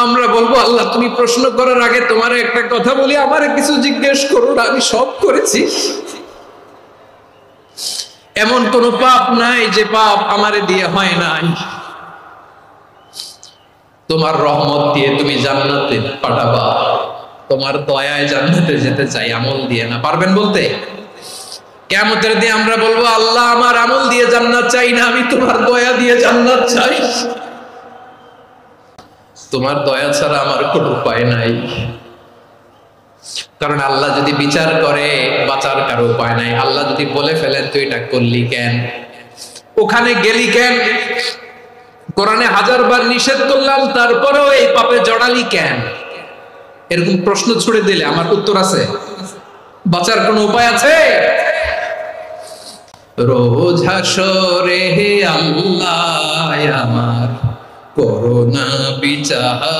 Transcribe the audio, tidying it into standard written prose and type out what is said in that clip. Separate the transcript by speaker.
Speaker 1: আমরা বলবো আল্লাহ তুমি প্রশ্ন করার আগে তোমার একটা কথা বলি, আমারে কিছু জিজ্ঞেস করো না, আমি সব করেছি। এমন কোন পাপ নাই যে পাপ আমারে দিয়ে হয় নাই। তোমার রহমত দিয়ে তুমি জান্নাতে পাঠাবা, তোমার দয়ায় জান্নাতে যেতে চাই, আমল দিয়ে না। পারবেন বলতে? কিয়ামতের দিন আমরা বলবো আল্লাহ আমার আমল দিয়ে জান্নাত চাই না, আমি তোমার দয়া দিয়ে জান্নাত চাই। তোমার দয়া ছাড়া আমার কোনো উপায় নাই। কারণ আল্লাহ যদি বিচার করে বাঁচার কারো উপায় নাই। আল্লাহ যদি বলে ফেলেন তুই এটা করলি কেন, ওখানে গেলি কেন, কোরআনে 1000 বার নিষেধ করলাম তারপরেও এই পাপে জড়ালি কেন, এরকম প্রশ্ন ছুড়ে দিলে আমার উত্তর আছে? বাঁচার কোনো উপায় আছে? রোজ হাসরে হে আল্লাহ আমার করোনা বিচার।